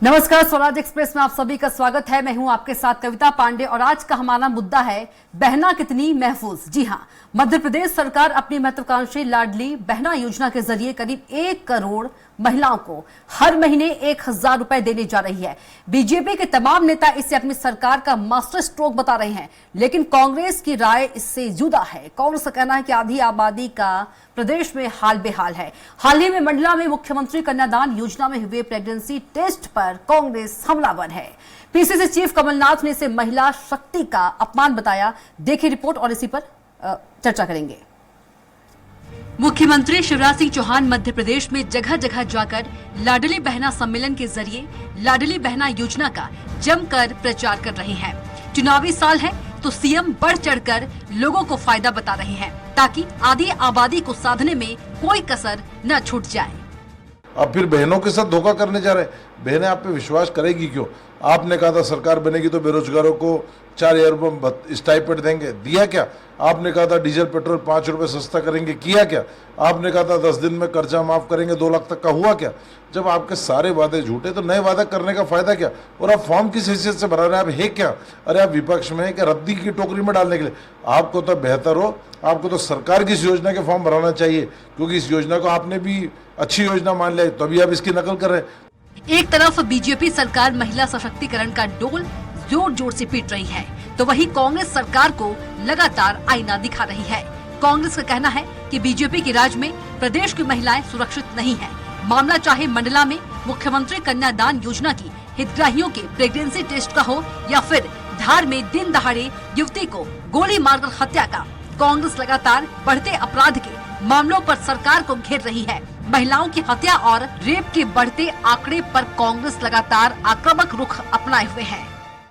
नमस्कार, स्वराज एक्सप्रेस में आप सभी का स्वागत है। मैं हूं आपके साथ कविता पांडे और आज का हमारा मुद्दा है बहना कितनी महफूज। जी हां, मध्य प्रदेश सरकार अपनी महत्वाकांक्षी लाडली बहना योजना के जरिए करीब 1 करोड़ महिलाओं को हर महीने 1000 रुपए देने जा रही है। बीजेपी के तमाम नेता इसे अपनी सरकार का मास्टर स्ट्रोक बता रहे हैं, लेकिन कांग्रेस की राय इससे जुदा है। कांग्रेस का कहना है कि आधी आबादी का प्रदेश में हाल बेहाल है। हाल ही में मंडला में मुख्यमंत्री कन्यादान योजना में हुए प्रेगनेंसी टेस्ट पर कांग्रेस हमलावर है। पीसीसी चीफ कमलनाथ ने इसे महिला शक्ति का अपमान बताया। देखिए रिपोर्ट और इसी पर चर्चा करेंगे। मुख्यमंत्री शिवराज सिंह चौहान मध्य प्रदेश में जगह जगह जाकर लाडली बहना सम्मेलन के जरिए लाडली बहना योजना का जमकर प्रचार कर रहे हैं। चुनावी साल है तो सीएम बढ़ चढ़कर लोगों को फायदा बता रहे हैं ताकि आधी आबादी को साधने में कोई कसर न छूट जाए। अब फिर बहनों के साथ धोखा करने जा रहे हैं। बहनें आप पे विश्वास करेगी क्यों? आपने कहा था सरकार बनेगी तो बेरोजगारों को 4000 रुपये स्टाइपेंड देंगे, दिया क्या? आपने कहा था डीजल पेट्रोल 5 रुपये सस्ता करेंगे, किया क्या? आपने कहा था 10 दिन में कर्जा माफ करेंगे 2 लाख तक का, हुआ क्या? जब आपके सारे वादे झूठे तो नए वादा करने का फायदा क्या? और आप फॉर्म किस हैसियत से भरा रहे हैं? आप है क्या? अरे आप विपक्ष में है कि रद्दी की टोकरी में डालने के लिए? आपको तो बेहतर हो, आपको तो सरकार की इस योजना के फॉर्म भराना चाहिए, क्योंकि इस योजना को आपने भी अच्छी योजना मान लिया, तभी आप इसकी नकल कर रहे हैं। एक तरफ बीजेपी सरकार महिला सशक्तिकरण का डोल जोर जोर से पीट रही है, तो वहीं कांग्रेस सरकार को लगातार आईना दिखा रही है। कांग्रेस का कहना है कि बीजेपी के राज में प्रदेश की महिलाएं सुरक्षित नहीं हैं। मामला चाहे मंडला में मुख्यमंत्री कन्यादान योजना की हितग्राहियों के प्रेगनेंसी टेस्ट का हो या फिर धार में दिन दहाड़े युवती को गोली मारकर हत्या का, कांग्रेस लगातार बढ़ते अपराध के मामलों पर सरकार को घेर रही है। महिलाओं की हत्या और रेप के बढ़ते आंकड़े पर कांग्रेस लगातार आक्रामक रुख अपनाए हुए है।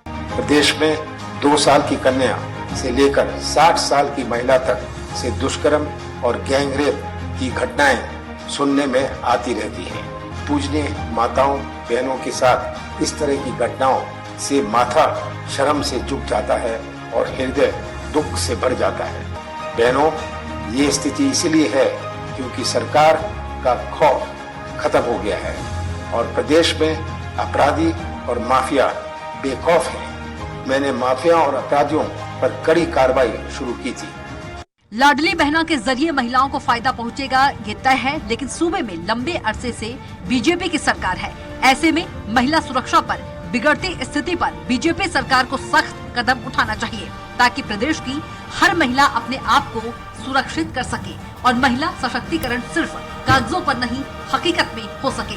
प्रदेश में 2 साल की कन्या से लेकर 60 साल की महिला तक से दुष्कर्म और गैंगरेप की घटनाएं सुनने में आती रहती हैं। पूजनीय माताओं बहनों के साथ इस तरह की घटनाओं से माथा शर्म से झुक जाता है और हृदय दुख से भर जाता है। बहनों, ये स्थिति इसलिए है क्योंकि सरकार का खौफ खत्म हो गया है और प्रदेश में अपराधी और माफिया बेखौफ हैं। मैंने माफिया और अपराधियों पर कड़ी कार्रवाई शुरू की थी। लाडली बहना के जरिए महिलाओं को फायदा पहुंचेगा ये तय है, लेकिन सूबे में लंबे अरसे से बीजेपी की सरकार है। ऐसे में महिला सुरक्षा पर बिगड़ती स्थिति पर बीजेपी सरकार को सख्त कदम उठाना चाहिए ताकि प्रदेश की हर महिला अपने आप को सुरक्षित कर सके और महिला सशक्तिकरण सिर्फ कागजों पर नहीं हकीकत में हो सके।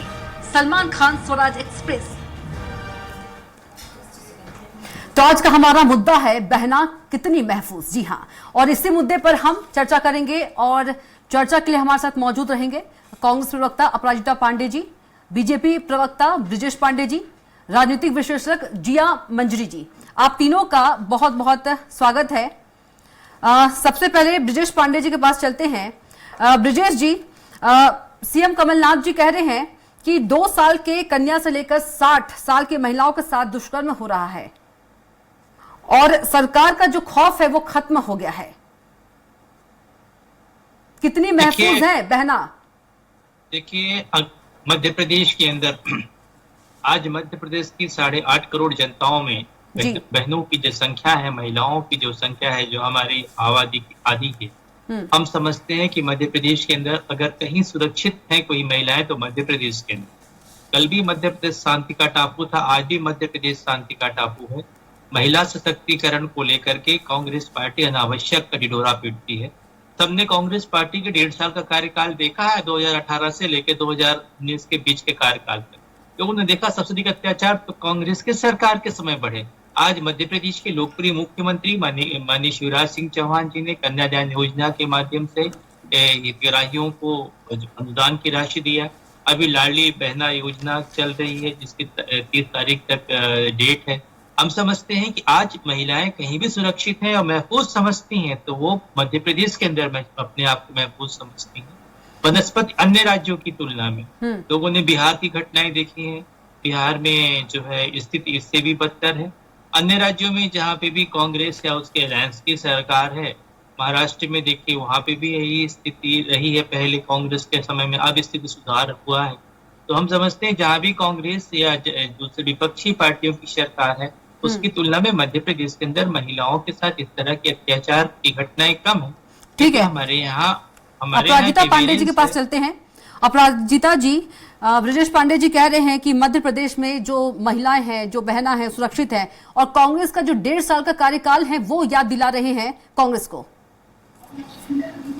सलमान खान, स्वराज एक्सप्रेस। तो आज का हमारा मुद्दा है बहना कितनी महफूज। जी हाँ, और इसी मुद्दे पर हम चर्चा करेंगे और चर्चा के लिए हमारे साथ मौजूद रहेंगे कांग्रेस प्रवक्ता अपराजिता पांडे जी, बीजेपी प्रवक्ता ब्रिजेश पांडे जी, राजनीतिक विश्लेषक जिया मंजरी जी। आप तीनों का बहुत बहुत स्वागत है। सबसे पहले ब्रिजेश पांडे जी के पास चलते हैं। ब्रिजेश जी, सीएम कमलनाथ जी कह रहे हैं कि 2 साल के कन्या से लेकर 60 साल की महिलाओं के साथ दुष्कर्म हो रहा है और सरकार का जो खौफ है वो खत्म हो गया है। कितनी महफूज है बहना? देखिए, मध्य प्रदेश के अंदर आज मध्य प्रदेश की 8.5 करोड़ जनताओं में बहनों की जो संख्या है, महिलाओं की जो संख्या है, जो हमारी आबादी की आधी है, हम समझते हैं कि मध्य प्रदेश के अंदर अगर कहीं सुरक्षित है कोई महिलाएं तो मध्य प्रदेश के अंदर। कल भी मध्य प्रदेश शांति का टापू था, आज भी मध्य प्रदेश शांति का टापू है। महिला सशक्तिकरण को लेकर के कांग्रेस पार्टी अनावश्यक ढिढोरा पीटती है। सबने कांग्रेस पार्टी के 1.5 साल का कार्यकाल देखा है, 2018 से लेकर 2019 के बीच के कार्यकाल तक। लोगों ने देखा सबसे अधिक अत्याचार तो कांग्रेस के सरकार के समय बढ़े। आज मध्य प्रदेश के लोकप्रिय मुख्यमंत्री माननीय शिवराज सिंह चौहान जी ने कन्यादान योजना के माध्यम से हितग्राहियों को अनुदान की राशि दिया। अभी लाडली बहना योजना चल रही है जिसकी 30 तारीख तक डेट है। हम समझते हैं कि आज महिलाएं कहीं भी सुरक्षित हैं और महफूज समझती हैं तो वो मध्य प्रदेश के अंदर अपने आप को महफूज समझती हैं बनस्पति अन्य राज्यों की तुलना में। लोगों ने बिहार की घटनाएं देखी हैं, बिहार में जो है स्थिति इससे भी बदतर है। अन्य राज्यों में जहाँ पे भी कांग्रेस या उसके अलायंस की सरकार है, महाराष्ट्र में देखिए वहां पे भी यही स्थिति रही है पहले कांग्रेस के समय में, अब स्थिति सुधार हुआ है। तो हम समझते हैं जहां भी कांग्रेस या दूसरी विपक्षी पार्टियों की सरकार है, उसकी तुलना में मध्य प्रदेश के अंदर महिलाओं के साथ इस तरह के अत्याचार की घटनाएं कम है। ठीक है, हमारे यहाँ अपराजिता पांडे जी के पास चलते हैं। अपराजिता जी, ब्रजेश पांडे जी कह रहे हैं कि मध्य प्रदेश में जो महिलाएं हैं, जो बहना है, सुरक्षित है, और कांग्रेस का जो 1.5 साल का कार्यकाल है वो याद दिला रहे हैं कांग्रेस को।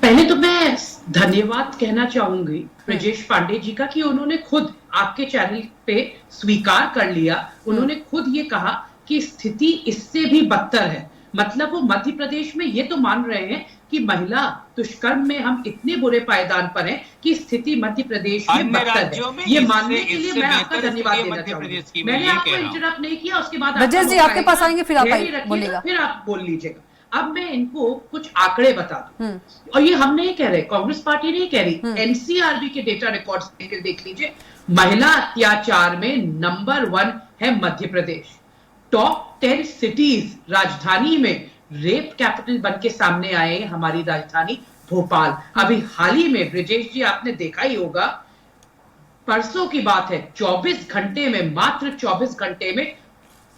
पहले तो मैं धन्यवाद कहना चाहूंगी ब्रजेश पांडे जी का कि उन्होंने खुद आपके चैनल पे स्वीकार कर लिया, उन्होंने खुद ये कहा कि स्थिति इससे भी बदतर है। मतलब वो मध्य प्रदेश में ये तो मान रहे हैं कि महिला दुष्कर्म में हम इतने बुरे पायदान पर हैं कि स्थिति मध्य प्रदेश में बदतर है। ये मानने के लिए मैं आपका धन्यवाद देना चाहूंगी। मैंने आपको इंटरप्ट नहीं किया, उसके बाद ब्रजेश जी आपके पास आएंगे, फिर आप बोलिएगा, फिर आप बोल लीजिएगा। अब मैं इनको कुछ आंकड़े बता दूं, और ये हम नहीं कह रहे, कांग्रेस पार्टी नहीं कह रही, एनसीआरबी के डेटा रिकॉर्ड्स देख लीजिए। महिला अत्याचार में नंबर 1 है मध्य प्रदेश। टॉप 10 सिटीज राजधानी में रेप कैपिटल बन के सामने आए हमारी राजधानी भोपाल। अभी हाल ही में ब्रजेश जी आपने देखा ही होगा, परसों की बात है, 24 घंटे में, मात्र 24 घंटे में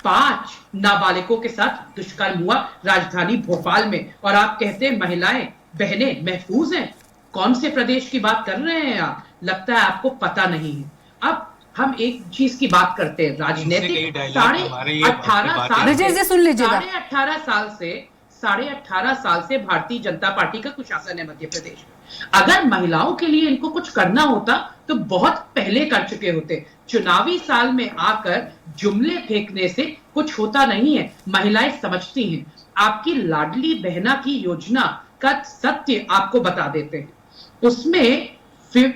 5 नाबालिगों के साथ दुष्कर्म हुआ राजधानी भोपाल में। और आप कहते हैं महिलाएं बहनें महफूज हैं। कौन से प्रदेश की बात कर रहे हैं आप? लगता है आपको पता नहीं है। अब हम एक चीज की बात करते हैं, राजनीतिक 18.5 साल से भारतीय जनता पार्टी का कुशासन है मध्य प्रदेश में। अगर महिलाओं के लिए इनको कुछ करना होता तो बहुत पहले कर चुके होते। चुनावी साल में आकर जुमले फेंकने से कुछ होता नहीं है, महिलाएं समझती हैं। आपकी लाडली बहना की योजना का सत्य आपको बता देते हैं।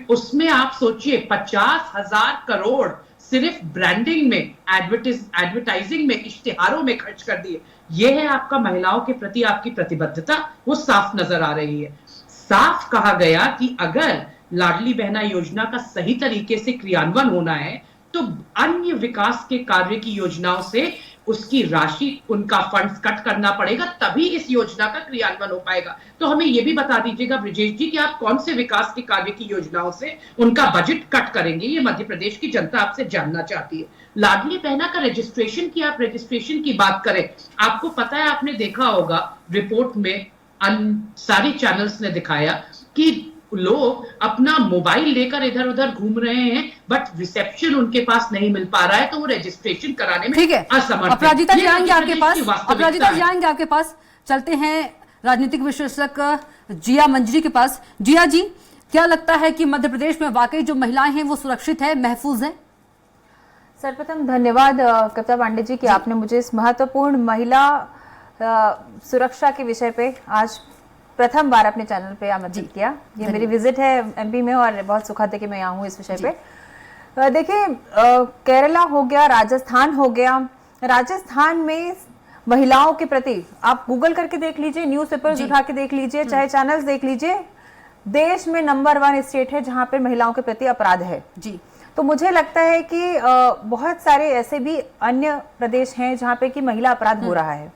उसमें आप सोचिए 50,000 करोड़ सिर्फ ब्रांडिंग में, एडवर्टाइजिंग में, इश्तिहारों में खर्च कर दिए। यह है आपका महिलाओं के प्रति आपकी प्रतिबद्धता, वो साफ नजर आ रही है। साफ कहा गया कि अगर लाडली बहना योजना का सही तरीके से क्रियान्वयन होना है तो अन्य विकास के कार्य की योजनाओं से उसकी राशि, उनका फंड्स कट करना पड़ेगा, तभी इस योजना का क्रियान्वयन हो पाएगा। तो हमें यह भी बता दीजिएगा ब्रजेश जी कि आप कौन से विकास के कार्य की योजनाओं से उनका बजट कट करेंगे, ये मध्य प्रदेश की जनता आपसे जानना चाहती है। लाडली बहना का रजिस्ट्रेशन की, आप रजिस्ट्रेशन की बात करें, आपको पता है, आपने देखा होगा रिपोर्ट में सारी चैनल्स ने दिखाया कि लोग अपना मोबाइल लेकर इधर उधर घूम रहे हैं, बट रिसेप्शन उनके पास नहीं मिल पा रहा है, तो वो रजिस्ट्रेशन कराने में असमर्थ। अपराजिता जी आएंगे आपके पास, अपराजिता जी आएंगे आपके पास। चलते हैं राजनीतिक विश्लेषक जिया मंजरी के पास। जिया जी, क्या लगता है कि मध्य प्रदेश में वाकई जो महिलाएं हैं वो सुरक्षित है, महफूज है? सर्वप्रथम धन्यवाद कविता पांडे जी कि आपने मुझे इस महत्वपूर्ण महिला सुरक्षा के विषय पे आज प्रथम बार अपने चैनल पे आमंत्रित किया। ये मेरी विजिट है एमपी में और बहुत सुखद है कि मैं यहाँ हूँ इस विषय पे। देखिए, केरला हो गया, राजस्थान हो गया, राजस्थान में महिलाओं के प्रति आप गूगल करके देख लीजिए, न्यूज़पेपर्स उठा के देख लीजिए, चाहे चैनल्स देख लीजिए, देश में नंबर 1 स्टेट है जहाँ पे महिलाओं के प्रति अपराध है जी। तो मुझे लगता है कि बहुत सारे ऐसे भी अन्य प्रदेश हैं जहाँ पे कि महिला अपराध हो रहा है।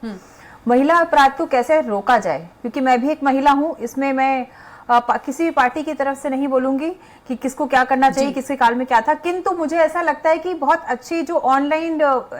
महिला अपराध को कैसे रोका जाए, क्योंकि मैं भी एक महिला हूं, इसमें मैं किसी भी पार्टी की तरफ से नहीं बोलूंगी कि किसको क्या करना चाहिए, किसके काल में क्या था, किंतु मुझे ऐसा लगता है कि बहुत अच्छी जो ऑनलाइन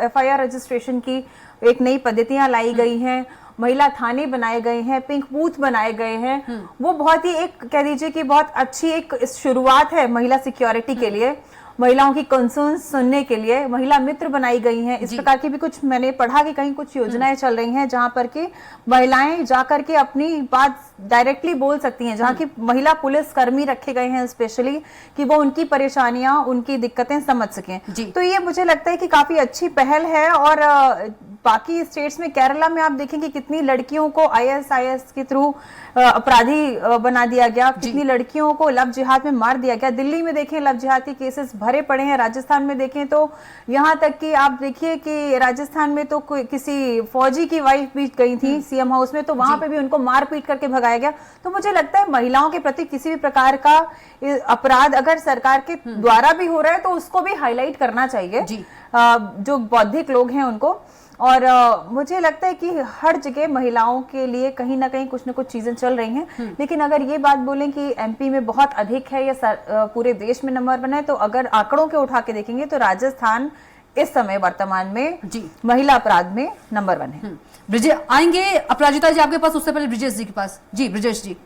FIR रजिस्ट्रेशन की एक नई पद्धतियां लाई गई हैं, महिला थाने बनाए गए हैं, पिंक बूथ बनाए गए हैं, वो बहुत ही एक कह दीजिए कि बहुत अच्छी एक शुरुआत है महिला सिक्योरिटी के लिए, महिलाओं की कंसर्न सुनने के लिए। महिला मित्र बनाई गई हैं, इस प्रकार की भी कुछ मैंने पढ़ा कि कहीं कुछ योजनाएं चल रही हैं जहां पर कि महिलाएं जाकर के अपनी बात डायरेक्टली बोल सकती हैं, जहां की महिला पुलिस कर्मी रखे गए हैं स्पेशली कि वो उनकी परेशानियां, उनकी दिक्कतें समझ सकें। तो ये मुझे लगता है कि काफी अच्छी पहल है। और बाकी स्टेट्स में, केरला में आप देखेंगे कितनी लड़कियों को ISIS के थ्रू अपराधी बना दिया गया, कितनी लड़कियों को लव जिहाद में मार दिया गया। दिल्ली में देखें लव जिहाद के केसेस भरे पड़े हैं, राजस्थान में देखें तो यहाँ तक कि आप देखिए कि राजस्थान में तो किसी फौजी की वाइफ भी गई थी CM हाउस में, तो वहां पे भी उनको मार पीट करके भगाया गया। तो मुझे लगता है महिलाओं के प्रति किसी भी प्रकार का अपराध अगर सरकार के द्वारा भी हो रहा है तो उसको भी हाईलाइट करना चाहिए, जो बौद्धिक लोग हैं उनको। और मुझे लगता है कि हर जगह महिलाओं के लिए कहीं ना कहीं कुछ ना कुछ चीजें चल रही हैं। लेकिन अगर ये बात बोलें कि एमपी में बहुत अधिक है या पूरे देश में नंबर 1 है, तो अगर आंकड़ों के उठा के देखेंगे तो राजस्थान इस समय वर्तमान में महिला अपराध में नंबर 1 है। ब्रिजेश आएंगे, अपराजिता जी आपके पास, उससे पहले ब्रिजेश जी के पास। जी ब्रिजेश जी।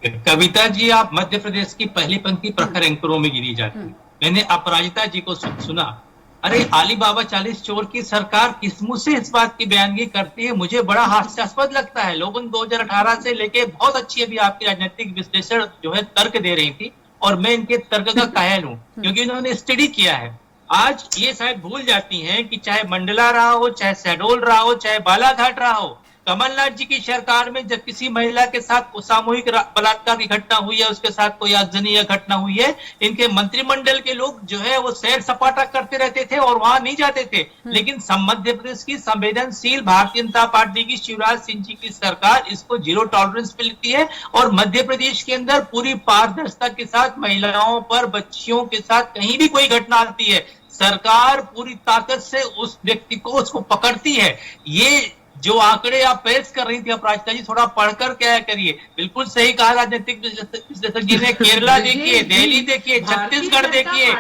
कविता जी, आप मध्य प्रदेश की पहली पंक्ति प्रखर एंकरों में गिनी जाती है। मैंने अपराजिता जी को सुना, अरे अली बाबा 40 चोर की सरकार किस मुंह से इस बात की बयानगी करती है? मुझे बड़ा हास्यास्पद लगता है। लोगन 2018 से लेके बहुत अच्छी अभी आपकी राजनीतिक विश्लेषण जो है तर्क दे रही थी, और मैं इनके तर्क का कायल हूं, क्योंकि इन्होंने स्टडी किया है। आज ये शायद भूल जाती हैं कि चाहे मंडला रहा हो, चाहे शहडोल रहा हो, चाहे बालाघाट रहा हो, कमलनाथ जी की सरकार में जब किसी महिला के साथ सामूहिक बलात्कार की घटना हुई है, उसके साथ कोई आगजनी घटना हुई है, इनके मंत्रिमंडल के लोग जो है वो सैर सपाटा करते रहते थे और वहां नहीं जाते थे। लेकिन मध्य प्रदेश की संवेदनशील भारतीय जनता पार्टी की शिवराज सिंह जी की सरकार इसको जीरो टॉलरेंस पे लेती है, और मध्य प्रदेश के अंदर पूरी पारदर्शिता के साथ महिलाओं पर, बच्चियों के साथ कहीं भी कोई घटना आती है, सरकार पूरी ताकत से उस व्यक्ति को उसको पकड़ती है। ये जो आंकड़े आप पेश कर रही थी अपराजिता जी, थोड़ा पढ़कर क्या करिए। बिल्कुल सही कहा राजनीतिक विश्लेषज्ञ ने। केरला देखिए, दिल्ली देखिए, छत्तीसगढ़ देखिए,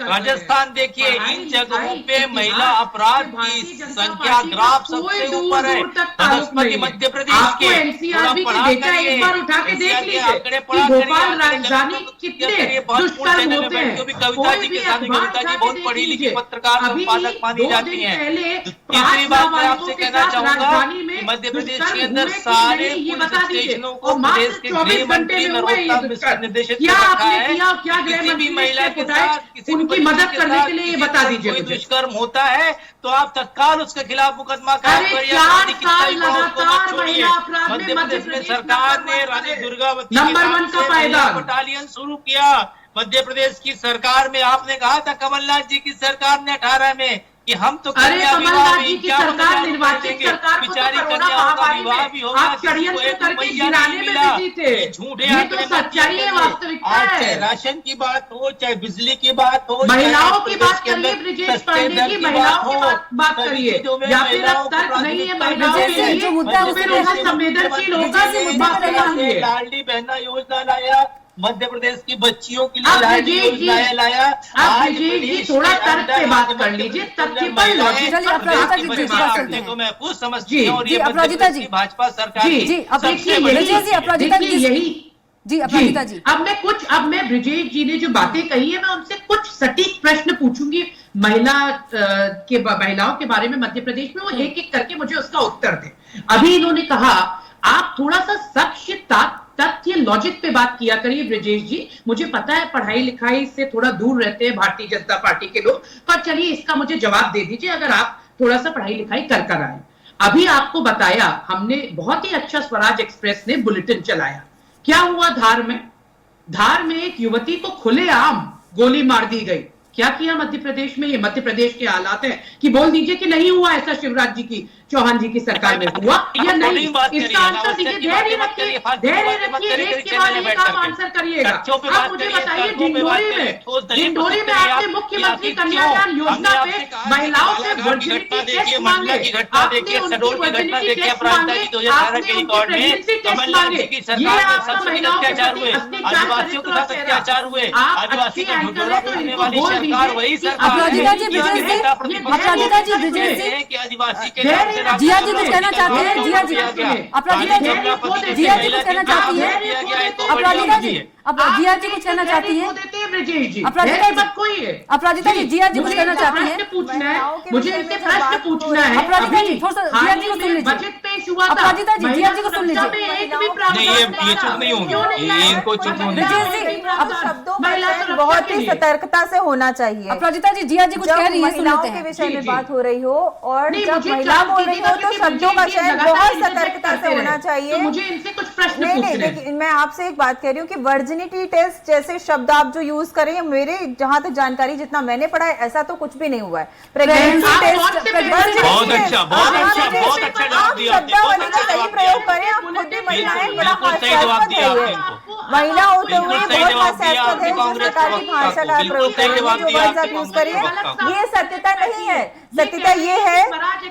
राजस्थान देखिए, इन जगहों पे महिला अपराध की संख्या ग्राफ सबसे ऊपर है। बनस्पति मध्य प्रदेश के एनसीआरबी के डेटा एक बार उठा के देख लीजिए कि भोपाल राजधानी कितने दुष्कर्म होते हैं। कविता जी के सामने, कविता जी बहुत पढ़ी लिखी पत्रकार संपादक मानी जाती है। तीसरी बात मैं आपसे कहना चाहूंगा कि मध्य प्रदेश के अंदर सारे पुलिस स्टेशनों को प्रदेश के गृह मंत्री नरोत्तम मिश्र निर्देशित कर रखा है। किसी भी महिला के साथ, किसी उनकी मदद करने के लिए ये बता दीजिए। कोई दुष्कर्म होता है तो आप तत्काल उसके खिलाफ मुकदमा कायम करिए। मध्य प्रदेश में सरकार ने रानी दुर्गावती बटालियन शुरू किया। मध्य प्रदेश की सरकार में आपने कहा था कमलनाथ जी की सरकार ने 18 में कि हम तो कमलनाथ जी की सरकार निर्वाचित सरकार को बेचारी कोरोना कन्याओं का महामारी विवाह में भी होगा, आप षड्यंत्र करके गिराने में बिजी थे। झूठे ये तो सच्चाई है, वास्तविकता है। चाहे राशन की बात हो, चाहे बिजली की बात हो, महिलाओं की बात करिए ब्रिजेश पांडे की, महिलाओं की बात करिए, या फिर अब तर्क नहीं है महिलाओं के लिए तो फिर उनका संवेदनशील होकर लाडली बहना योजना लाया, मध्य प्रदेश की बच्चियों के लिए लाडली योजनाएं लाया। आज थोड़ा तर्क पे बात कर लीजिए, तथ्य पर को महफूज समझती है, और ये अपराजिता जी भाजपा सरकार जी अपराजिता जी अब मैं ब्रिजेश जी ने जो बातें कही है, मैं उनसे कुछ सटीक प्रश्न पूछूंगी महिलाओं के बारे में मध्य प्रदेश में, वो एक एक करके मुझे उसका उत्तर दें। अभी इन्होंने कहा आप थोड़ा सा सत्य तथ्य लॉजिक पे बात किया करिए ब्रिजेश जी। मुझे पता है पढ़ाई लिखाई से थोड़ा दूर रहते हैं भारतीय जनता पार्टी के लोग, पर चलिए इसका मुझे जवाब दे दीजिए अगर आप थोड़ा सा पढ़ाई लिखाई कर आए। अभी आपको बताया हमने, बहुत ही अच्छा स्वराज एक्सप्रेस ने बुलेटिन चलाया। क्या हुआ धार में एक युवती को खुलेआम गोली मार दी गई। क्या किया मध्य प्रदेश में? ये मध्य प्रदेश के हालात हैं कि बोल दीजिए कि नहीं हुआ ऐसा शिवराज जी की, चौहान जी की सरकार में हुआ या नहीं? इसका आंसर दीजिए, धैर्य रखिए, एक के बाद एक आप आंसर करिएगा। आप मुझे बताइए, डिंडोरी में आपने मुख्यमंत्री कन्यादान योजना पे महिलाओं से वर्जिनिटी टेस्ट मांगे, आपने उनकी वर्जिनिटी टेस्ट मांगे, आपने उनकी प्रेगनेंसी टेस्ट मांगे। ये आपका महिलाओं के प्रति आदिवासियों के साथ अत्याचार हुए, आप अच्छी एंकर है तो इनको बोल दीजिए। अपराजिता जी आदिवासी के जिया जी कुछ कहना चाहते हैं? जिया जी अपराजिता जी कुछ कहना चाहती है? अपराजिता जी जिया जी कुछ कहना चाहती है? अपराजिता जी जिया जी कुछ कहना चाहती है? मुझे इनसे प्रश्न पूछना है। अपराजिता जी थोड़ा सा जिया जी को सुन लीजिए। बजट पेश हुआ था, अपराजिता जी जिया जी को सुन लीजिए। ये चुप नहीं होंगे, इनको चुप होने शब्दों का बहुत ही सतर्कता से होना चाहिए। अपराजिता जी जिया जी कुछ कह रही है, सुन लेते के हैं। विषय में बात हो रही हो और जब महिला बोल रही हो तो शब्दों का चयन बहुत सतर्कता से होना चाहिए। मुझे इनसे कुछ प्रश्न नहीं, देखिए मैं आपसे एक बात कह रही हूँ कि वर्जिनिटी टेस्ट जैसे शब्द आप जो यूज कर रही हैं, मेरे जहां तक जानकारी जितना मैंने पढ़ा है ऐसा तो कुछ भी नहीं हुआ है। प्रेगनेंसी टेस्ट बहुत अच्छा आप शब्दावली का सही प्रयोग करें। आप खुद भी महिलाएं, बड़ा हास्यास्पद है ये। महिला होते हुए बिल्कुल सही बहुत जवाब दिया हास्यास्पद आपने है जिस कांग्रेस प्रकार की के भाषा वक्ता का को, प्रयोग बिल्कुल सही करेंगे, जवाब जो दिया वर्ड्स आप आपने यूज कांग्रेस करिए, के वक्ता को। ये सत्यता नहीं है। सत्यता ये है,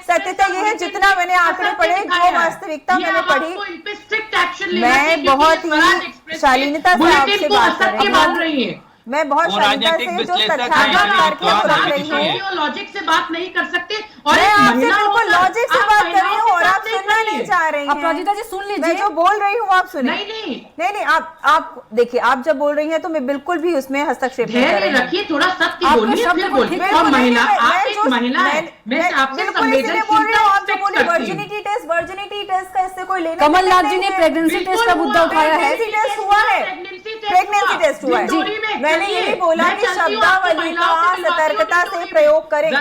सत्यता ये है, जितना मैंने आंकड़े पढ़े, जो वास्तविकता मैंने पढ़ी, मैं बहुत ही शालीनता से आपसे बात कर रही हूँ। मैं बहुत वो शालीनता राजनीतिक से जो विश्लेषक तथ्यात्मक हैं, तर्क को रख रही विश्वास हूँ। लॉजिक से बात नहीं कर सकते और मैं एक आपसे महिला बिल्कुल होकर लॉजिक से आप बात कर रही हूँ और महिलाओं आप के साथ सुनना नहीं नहीं करिए। चाह रही हैं। अपराजिता जी सुन मैं लीजिए। जो बोल रही हूँ आप सुने। नहीं, आप देखिए, आप जब बोल रही हैं तो मैं बिल्कुल भी उसमें हस्तक्षेप नहीं कर धैर्य रही हूँ। रखिए, थोड़ा सत्य आपके बोलिए, शब्द फिर को बोलिए। ठीक और बोलिए। महिला, मैं आप एक जो- महिला है, मैं आपसे बिल्कुल इसीलिए बोल रही हूँ, आप जो बोली संवेदनशीलता expect वर्जिनिटी टेस्ट का इससे कोई लेना कमलनाथ देना जी नहीं ने है। प्रेगनेंसी बिल्कुल टेस्ट का मुद्दा हुआ, उठाया है। प्रेगनेंसी टेस्ट हुआ है, प्रेगनेंसी टेस्ट हुआ है। जिंदोरी में मैंने चलिए, यही बोला मैं कि चलती हूँ, आपको शब्दावली महिलाओं का से मिलवाती हूँ सतर्कता से जिंदोरी प्रयोग में। करें।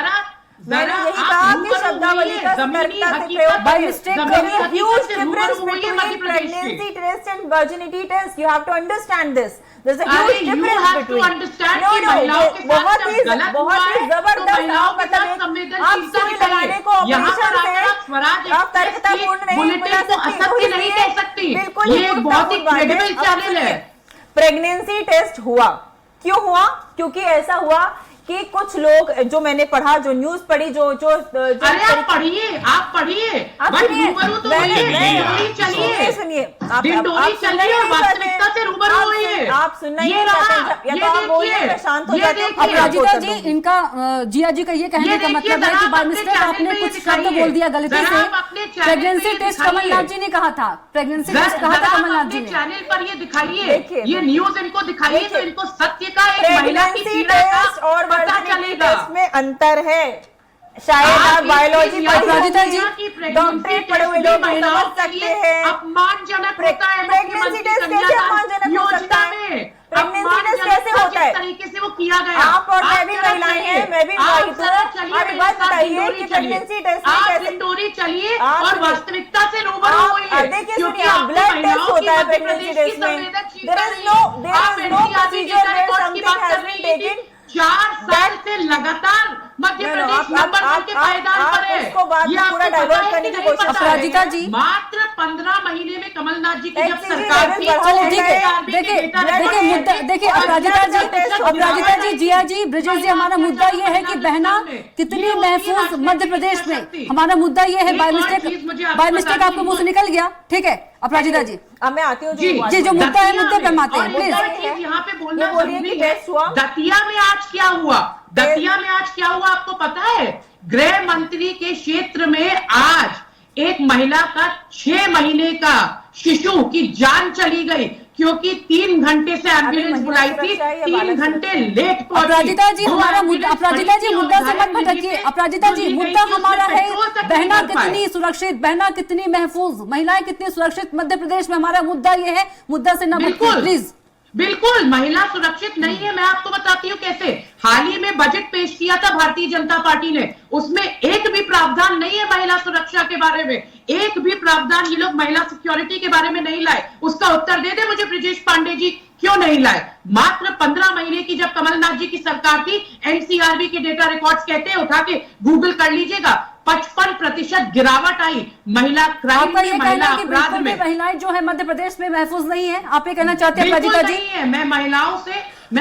मैंने यही कहा कि शब्दावली का सतर्कता से प्रयोग By करें। mistake There is a हकीकत huge से difference रूबरू हुई है between मध्य प्रदेश के। pregnancy test and virginity test. You have to understand this. There's a अरे, huge you difference have to between. understand No, कि no, महिलाओं के साथ बहुत जब ही गलत बहुत हुआ ही है, जबरदस्त तो महिलाओं आप के साथ मतलब संवेदनशीलता आप सुई दिखाइए। लगाने को यहाँ ऑपरेशन पर से आकर स्वराज आप तर्कतापूर्ण नहीं बुलेटिन बना को सकती। असत्य तो नहीं इसलिए कह सकती। बिल्कुल ये एक बहुत ही credible channel है। प्रेगनेंसी टेस्ट हुआ, क्यों हुआ? क्योंकि ऐसा हुआ कि कुछ लोग, जो मैंने पढ़ा, जो न्यूज पढ़ी, जो अरे आप पढ़िए, आप बस रूबरू तो होइए, डिंडोरी चलिए, सुनिए, डिंडोरी चलिए और वास्तविकता से रूबरू होइए। आप सुनना ही ये नहीं रहा, चाहते, या ये तो आप बोलिए, देखिए, मैं शांत हो ये जाती हूँ। देखिए। अपराजिता जी, इनका जिया जी का ये कहने ये का देखिए, मतलब है जरा कि आप बाय अपने मिस्टेक चैनल आपने पे ये कुछ शब्द दिखाइए। बोल दिया गलती जरा से। आप अपने चैनल प्रेगनेंसी पे ये टेस्ट दिखाइए। कमलनाथ जी ने कहा था, प्रेगनेंसी टेस्ट कहा था कमलनाथ जी ने। चैनल पर ये दिखाइए, देखिए, ये न्यूज इनको दिखाइए तो देखिए, इनको सत्य का, एक महिला की प्रेगनेंसी पीड़ा टेस्ट का और पता वर्जिनिटी चलेगा। टेस्ट में अंतर है। शायद आप बायोलॉजी अपराजिता जी, डॉक्टरेट पढ़े हुए लोग समझ सकते हैं। अपमानजनक होता है प्रेगनेंसी टेस्ट कैसे अपमानजनक हो सकता है? प्रेगनेंसी टेस्ट कैसे होता है? तरीके से वो किया गया। आप और मैं भी महिलाएं हैं, मैं भी विवाहित हूँ। आप एक बात बताइए कि प्रेगनेंसी टेस्ट में आप कैसे, इंदौरी चलिए आप और सुनिए। वास्तविकता से रूबरू आप होइए। देखिए, क्योंकि सुनिए, आपको ब्लड टेस्ट महिलाओं होता है की मध्य प्रेगनेंसी प्रदेश की टेस्ट में। संवेदनशीलता There is नहीं है। no आप procedure NCRT where रिकॉर्ड्स की बात something has कर been रही थी। taken 4 साल से लगातार मध्य No, no, प्रदेश आप- नंबर आप- 1 के पायदान आप पर है। उसको बात ये को आपको पूरा पता divert है करने कि की नहीं कोशिश पता कर रही है? हैं। जी। मात्र 15 महीने में कमलनाथ जी की जब एक्चुअली सरकार लेवल थी, बढ़ा तो ठीक है, NCRT के देखिए डेटा देखिए रिकॉर्ड मुद्दा, थे। देखिए और अपराजिता जी, टेस्ट अपराजिता जी, जिया जी, महिला ब्रिजेश जी, हमारा मुद्दा ये है कि बहना कितनी महफूज मध्य प्रदेश में, हमारा मुद्दा ये है। एक बाय और चीज मुझे मिस्टेक, आपको बाय मिस्टेक बतानी आपके मुंह से है। निकल गया, ठीक है अपराजिता जी। अब मैं आती हूँ जी, जी, जो मुद्दा है, मुद्दे पे हम आते हैं, और प्लीज। एक और चीज यहाँ पे बोलना ये बोलिए जरूरी कि है। टेस्ट हुआ? दतिया में आज क्या हुआ? दतिया में आज क्या हुआ आपको पता है? गृह मंत्री के क्षेत्र में आज एक महिला का 6 महीने का शिशु की जान चली गई, क्योंकि 3 घंटे से एम्बुलेंस महिला बुलाई थी, सुरक्षा है या 3 बालक घंटे लेट पहुंची। अपराजिता जी, दो हमारा एम्बुलेंस मुद्दा, अपराजिता जी, खड़ी थी और मुद्दा से घायल मत मिली भटकिए। थी, अपराजिता जो जी, ली गई मुद्दा थी, उसमें हमारा है पेट्रोल तक नहीं बहना भर पाए। कितनी सुरक्षित, बहना कितनी महफूज, महिलाएं कितनी सुरक्षित मध्य प्रदेश में। हमारा मुद्दा ये है, मुद्दा से न भटकिए बिल्कुल प्लीज। बिल्कुल, महिला सुरक्षित नहीं है। मैं आपको बताती हूँ कैसे। हाल ही में बजट पेश किया था भारतीय जनता पार्टी ने, उसमें एक भी प्रावधान नहीं है महिला सुरक्षा के बारे में, एक भी प्रावधान ये लोग महिला सिक्योरिटी के बारे में नहीं लाए। उसका उत्तर दे दे मुझे ब्रिजेश पांडे जी, क्यों नहीं लाए? मात्र 15 महीने की जब कमलनाथ जी की सरकार थी, एनसीआरबी के डेटा रिकॉर्ड्स कहते हैं, उठा के गूगल कर लीजिएगा, 55% गिरावट आई महिला क्राइम आपका में, ये महिला कहना है कि अपराध बिल्कुल भी में। महिलाएं जो है मध्य प्रदेश में महफूज नहीं है, आप ये कहना चाहते हैं बिल्कुल अपराजिता जी? नहीं है। मैं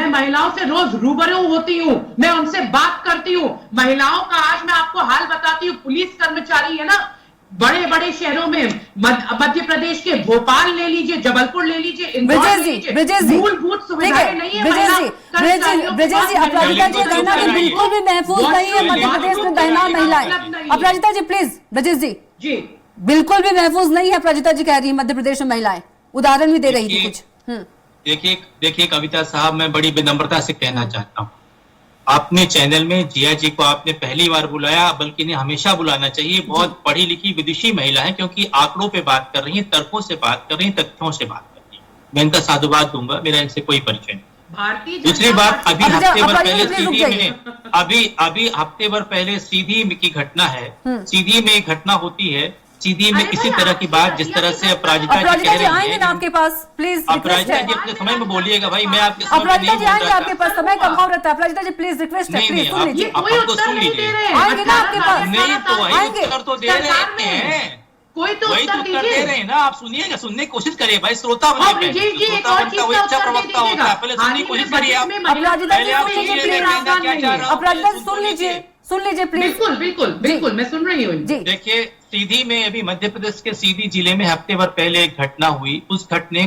महिलाओं से रोज रूबरू होती हूँ, मैं उनसे बात करती हूँ। महिलाओं का आज मैं आपको हाल बताती हूँ। पुलिस कर्मचारी है ना, बड़े बड़े शहरों में, मध्य प्रदेश के भोपाल ले लीजिए, जबलपुर ले लीजिए, इंदौर ले लीजिए, ब्रिजेश जी, मूलभूत ठीक सुविधाएं है, नहीं है। ब्रिजेश महिला जी, कर्मचारियों के ब्रिजेश पास जी, अपराजिता जी महिला कहना कि कर्मचारी बिल्कुल भी महफूज नहीं है मध्य प्रदेश में बहना महिलाएं। अपराजिता जी प्लीज, ब्रिजेश जी, जी बिल्कुल भी महफूज नहीं है, अपराजिता जी कह रही है मध्य प्रदेश में महिलाएं, उदाहरण भी दे रही थी कुछ। देखिए कविता साहब, मैं बड़ी विनम्रता से कहना चाहता हूँ, आपने चैनल में जिया जी को आपने पहली बार बुलाया, बल्कि इन्हें हमेशा बुलाना चाहिए। बहुत पढ़ी लिखी विदुषी महिला है, क्योंकि आंकड़ों पे बात कर रही है, तर्कों से बात कर रही है, तथ्यों से बात कर रही है। मैं इनका साधुवाद दूंगा, मेरा इनसे कोई परिचय नहीं। भारतीय दूसरी बात, अभी हफ्ते भर पहले रुक सीधी जाइए। में अभी हफ्ते भर पहले सीधी की घटना है। सीधी में एक घटना होती है, सीधी में अरे इसी भाई, तरह की बात जिस तरह से अपराजिता जी अपराजिता कह जी रही आएंगे ना है। आपके पास, प्लीज रिक्वेस्ट अपराजिता है। जी अपने समय में बोलिएगा भाई, मैं आपके समय में अपराजिता नहीं जी बोल आएंगे रहा आपके था। पास, समय का अभाव रहता है। अपराजिता जी प्लीज रिक्वेस्ट है, नहीं, प्लीज नहीं, सुन आप- लीजिए। कोई आपको उत्तर सुन नहीं लीजिए। दे रहे हैं। आएंगे ना आपके पास। नहीं तो वही आएंगे। उत्तर तो दे रहे सरकार में हैं। कोई तो वही तो उत्तर उत्तर दे दीजिए। रहे हैं ना, आप सुनिएगा, सुनने की कोशिश करिए भाई, श्रोता और ब्रिजेश जी एक और चीज का उत्तर दे दीजिएगा, पहले सुनने की कोशिश करिए आप। अपराजिता जी सुन लीजिए प्लीज, अपराजिता जी सुन लीजिए प्लीज। बिल्कुल बिल्कुल बिल्कुल, मैं सुन रही हूँ जी देखिए, सीधी में अभी मध्य प्रदेश के सीधी जिले में हफ्ते भर पहले एक घटना हुई, उस घटना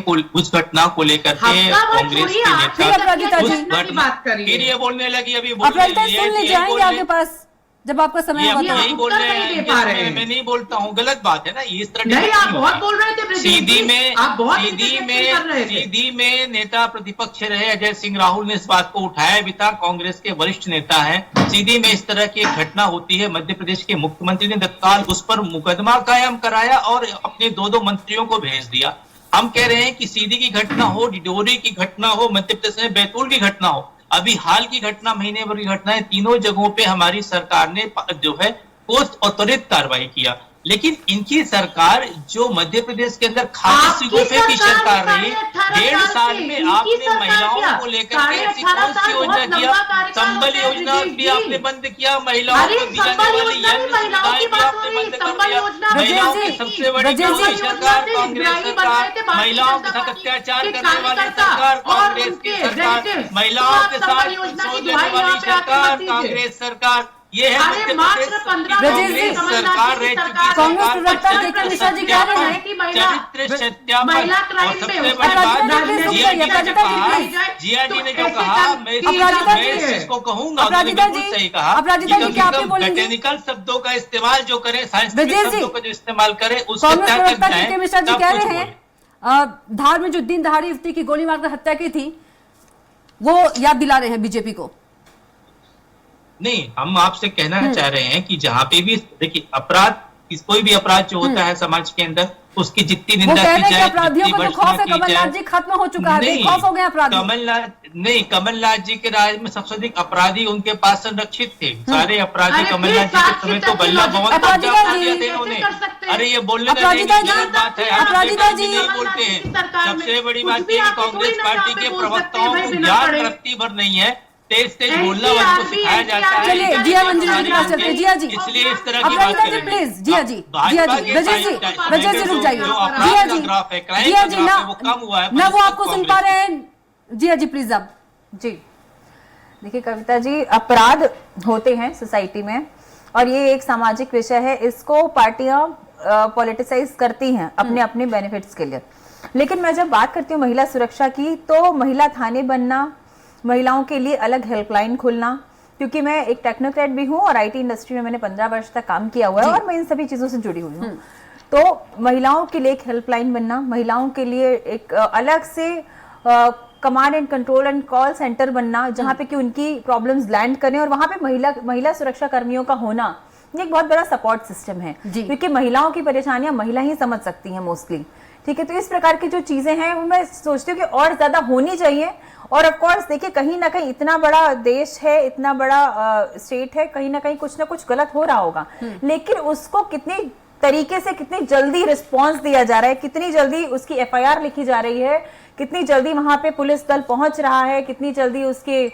को लेकर के हफ्ता भर कांग्रेस छोड़िए, के आखिरी नेता अपराजिता जी घटना की बात करिए। फिर ये बोलने लगी, अभी अपराजिता जी सुन लीजिए, आएंगे आपके पास जब आपका समय ये होगा अब तो। यही बोल उत्तर रहे नहीं दे हैं, पा रहे हैं। मैं नहीं बोलता हूँ, गलत बात है ना ये, इस तरह नहीं, debate आप नहीं बहुत होता। बोल रहे थे ब्रिजेश सीधी जी, में आप बहुत सीधी इंटरजेक्शन कर रहे थे। सीधी में नेता प्रतिपक्ष रहे अजय सिंह राहुल ने इस बात को उठाया भी था, कांग्रेस के वरिष्ठ नेता हैं। सीधी में इस तरह की एक घटना होती है, मध्य प्रदेश के मुख्यमंत्री ने तत्काल उस पर मुकदमा कायम कराया और अपने 2 मंत्रियों को भेज दिया। हम कह रहे हैं कि सीधी की घटना हो, डिडोरी की घटना हो, मध्य प्रदेश में बैतूल की घटना हो, अभी हाल की घटना, महीने भर की घटना है, तीनों जगहों पे हमारी सरकार ने जो है ठोस और त्वरित कार्रवाई किया। लेकिन इनकी सरकार जो मध्य प्रदेश के अंदर खादी सिगोफे की सरकार रही, 1.5 साल में आपने महिलाओं को लेकर के ऐसी कौन सी योजना किया? संबल योजना भी आपने बंद किया, महिलाओं को दी जाने वाली सुविधाएं भी आपने बंद कर दिया। महिलाओं की सबसे बड़ी विरोधी सरकार कांग्रेस सरकार, महिलाओं के साथ अत्याचार करने वाली सरकार कांग्रेस की सरकार, महिलाओं के साथ शोषण देने वाली सरकार कांग्रेस सरकार, ये है मध्य प्रदेश कांग्रेस सरकार रह चुकी है। कांग्रेस प्रवक्ता के मिश्रा जी कह रहे हैं चरित्र सत्यापन, और सबसे बड़ी बात जिया जी ने जो कहा, मैं इस चीज को कहूंगा, उन्होंने बिल्कुल सही कहा, अपराजिता जी क्या आपने बोलेंगे? टेक्निकल शब्दों का इस्तेमाल जो करें, साइंटिफिक ब्रजेश जी, शब्दों का जो इस्तेमाल करें, उससे कांग्रेस क्या प्रवक्ता करना के मिश्रा जी है, कह सब कुछ रहे बोले। हैं धार में जो दिन दहाड़ी युवती की गोली मारकर हत्या की थी वो याद दिला रहे हैं बीजेपी को। नहीं, हम आपसे कहना चाह रहे हैं कि जहाँ पे भी देखिए अपराध, कोई भी अपराध जो होता है समाज के अंदर, उसकी जितनी वो निंदा कह की रहे हैं कि जाए, अपराधियों जितनी का जो खौफ है, कमलनाथ जी खत्म हो चुका है, बेखौफ हो गए अपराधी। कमलनाथ जी के राज में सबसे अधिक अपराधी उनके पास संरक्षित थे, सारे अपराधी अरे कमलनाथ जी के समय तो बल्ला भवन अपराजिता कब्जा कर जी, दिया था कैसे इन्होंने। कर सकते हैं? अरे ये बोलने का अपराजिता नहीं, जी, गलत बात है, अपराजिता जी, नहीं बोलते हैं। सरकार में सबसे बड़ी कुछ बात भी ये है, आपको कांग्रेस कोई ना पार्टी यहाँ पे के बोल सकते प्रवक्ताओं हैं, भाई को बिना ज्ञान पढ़े। रत्ती भर नहीं है, तेज बोलना उनको सिखाया जाता है। चलिए जिया मंजूरी जी के पास चलते हैं। जिया जी, इसलिए इस तरह की बात अपराजिता जी करेंगे। प्लीज, जिया जी, भाजपा जिया जी, के ब्रजेश जी, साइड- ब्रजेश जी रुक जाइए, जो अपराध जिया का जी, ग्राफ है, क्राइम जिया का जी, ग्राफ ना है, वो कम हुआ है, ना वो पर आपको सुन कांग्रेस पा रहे हैं, जिया जी प्लीज अब। जी देखिए कविता जी, अपराध होते हैं सोसाइटी में और ये एक सामाजिक विषय है, इसको पार्टियां पॉलिटिसाइज करती हैं अपने अपने बेनिफिट्स के लिए। लेकिन मैं जब बात करती हूँ महिला सुरक्षा की, तो महिला थाने बनना, महिलाओं के लिए अलग हेल्पलाइन खुलना, क्योंकि मैं एक टेक्नोक्रेट भी हूँ और आईटी इंडस्ट्री में मैंने 15 वर्ष तक काम किया हुआ है और मैं इन सभी चीजों से जुड़ी हुई हूँ। तो महिलाओं के लिए एक हेल्पलाइन बनना, महिलाओं के लिए एक अलग से command and control and call centre बनना, जहाँ पे कि उनकी प्रॉब्लम्स लैंड करें, और वहाँ पे महिला सुरक्षा कर्मियों का होना ये एक बहुत बड़ा सपोर्ट सिस्टम है, क्योंकि महिलाओं की परेशानियां महिला ही समझ सकती हैं मोस्टली। ठीक है, तो इस प्रकार की जो चीजें हैं वो मैं सोचती हूँ कि और ज्यादा होनी चाहिए। और ऑफ कोर्स देखिए, कहीं ना कहीं इतना बड़ा देश है, इतना बड़ा स्टेट है, कहीं ना कहीं कुछ ना कुछ गलत हो रहा होगा, लेकिन उसको कितनी तरीके से, कितनी जल्दी रिस्पॉन्स दिया जा रहा है, कितनी जल्दी उसकी एफआईआर लिखी जा रही है, कितनी जल्दी वहां पे पुलिस दल पहुंच रहा है, कितनी जल्दी उसकी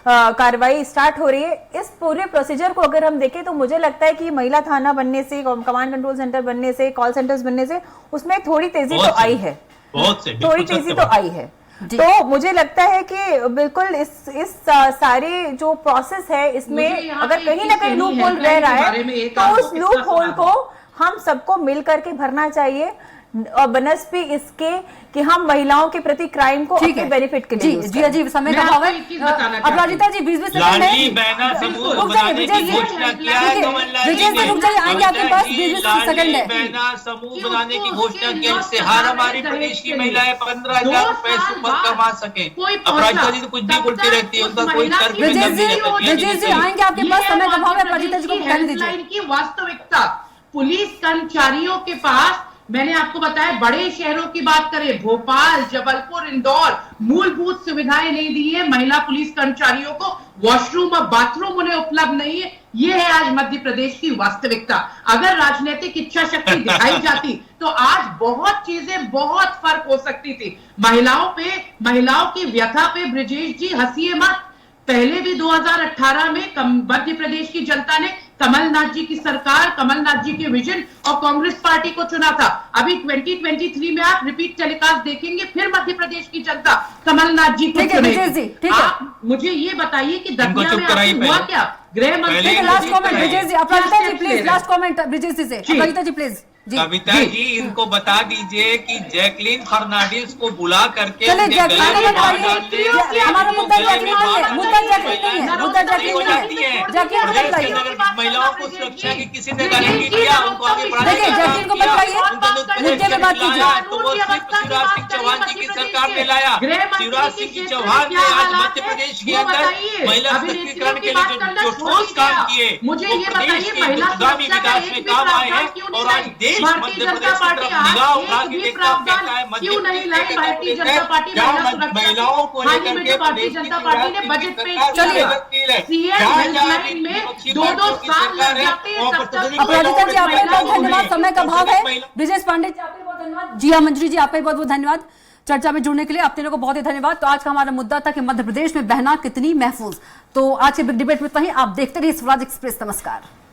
कार्रवाई स्टार्ट हो रही है, इस पूरे प्रोसीजर को अगर हम देखें तो मुझे लगता है कि महिला थाना बनने से, कमांड कंट्रोल सेंटर बनने से, कॉल सेंटर्स बनने से उसमें थोड़ी तेजी तो आई है, थोड़ी तेजी तो आई है। तो मुझे लगता है कि बिल्कुल इस सारे जो प्रोसेस है इसमें अगर कहीं ना कहीं लूप होल रह रहा है तो उस लूप होल को हम सबको मिल करके भरना चाहिए, और बनस्पी इसके कि हम महिलाओं के प्रति क्राइम को अपने बेनिफिट के लिए यूज करें। जी समय का अभाव है। अपराजिता जी 20 सेकंड है, लाडली बहना समूह बनाने की घोषणा किया है कमलनाथ जी ने। रुक जाइए, आएंगे आपके पास, 20 सेकंड लाडली है। बहना समूह बनाने की घोषणा की, इससे हर हमारी प्रदेश की महिलाएं 15,000 रुपए सुपर कमा सके। अपराजिता जी तो कुछ भी बोलती रहती है, उनका कोई तर्क भी नहीं है। ब्रजेश जी आएंगे आपके पास, समय का अभाव है, अपराजिता जी को कहने दीजिए। की वास्तविकता पुलिस कर्मचारियों के पास, मैंने आपको बताया, बड़े शहरों की बात करें, भोपाल, जबलपुर, इंदौर, मूलभूत सुविधाएं नहीं दी है महिला पुलिस कर्मचारियों को, वॉशरूम और बाथरूम उन्हें उपलब्ध नहीं है। ये है आज मध्य प्रदेश की वास्तविकता। अगर राजनीतिक इच्छा शक्ति दिखाई जाती तो आज बहुत चीजें, बहुत फर्क हो सकती थी। महिलाओं की व्यथा पे ब्रजेश जी हंसिए मत, पहले भी 2018 में मध्य प्रदेश की जनता ने कमलनाथ जी की सरकार, कमलनाथ जी के विजन और कांग्रेस पार्टी को चुना था। अभी 2023 में आप रिपीट टेलीकास्ट देखेंगे, फिर मध्य प्रदेश की जनता कमलनाथ जी को ठीक है चुनेगी। ब्रिजेश जी, ठीक है। आप मुझे ये बताइए कि इनको दतिया चुप में कराइए आपको हुआ पहले। क्या? गृह मंत्री पहले लास्ट कमेंट कराइए। ब्रिजेश जी, अपराजिता जी प्लीज लास्ट कमेंट ब्रिजेश जी से। जी। अपराजिता जी प्लीज जी। कविता जी इनको बता दीजिए कि जैकलीन फर्नांडिस को बुला करके चलिए, उनके जैकलीन गले में को बांध बताइए। डाल दे। हमारा मुद्दा गले में जैकलीन नहीं है, बांध मुद्दा डाल दे। जैकलीन नहीं है, मुद्दा जैकलीन हो नहीं है। जाती है। जैकलीन को देश के बताइए। अंदर महिलाओं को सुरक्षा की किसी ने गारंटी दिया, उनको आगे बढ़ाने देखिए, का जैकलीन को काम किया। बताइए। उनको तो मुद्दे पे बात कीजिए। तो वो सिर्फ शिवराज सिंह चौहान जी की सरकार ने लाया। शिवराज सिंह जी चौहान ने आज मध्य प्रदेश के अंदर महिला सशक्तिकरण के लिए जो ठोस काम किए, मुझे वो ये प्रदेश बताइए, के महिला आगामी सुरक्षा का विकास एक में भी काम आए प्रावधान हैं। क्यों नहीं और आज लाई? देश भारतीय मध्य जनता प्रदेश की पार्टी तरफ निगाह आज उठा एक के भी देखता है, कहता है प्रावधान मध्य क्यों नहीं प्रदेश लाई? एक भारतीय ऐसा जनता पार्टी जहाँ महिला सुरक्षा महिलाओं को हाल ही लेकर में के जो भारतीय प्रदेश की जनता पार्टी ने शिवराज बजट सिंह पेश सरकार चलिए। किया, सीएम जहाँ हेल्पलाइन में विपक्षी 2-2 पार्टियों की साल सरकार लग है, जाते हैं, वहाँ तब पर तक तो अपराजिता जी आपका बहुत महिलाओं धन्यवाद, में समय का अभाव है। महिला- ब्रिजेश पांडे जी आपका बहुत धन्यवाद। जी हाँ मंत्री जी आपका बहुत बहुत धन्यवाद चर्चा में जुड़ने के लिए, आप तीनों को बहुत ही धन्यवाद। तो आज का हमारा मुद्दा था कि मध्य प्रदेश में बहना कितनी महफूज। तो आज के बिग डिबेट में इतना ही। आप देखते रहिए स्वराज एक्सप्रेस। नमस्कार।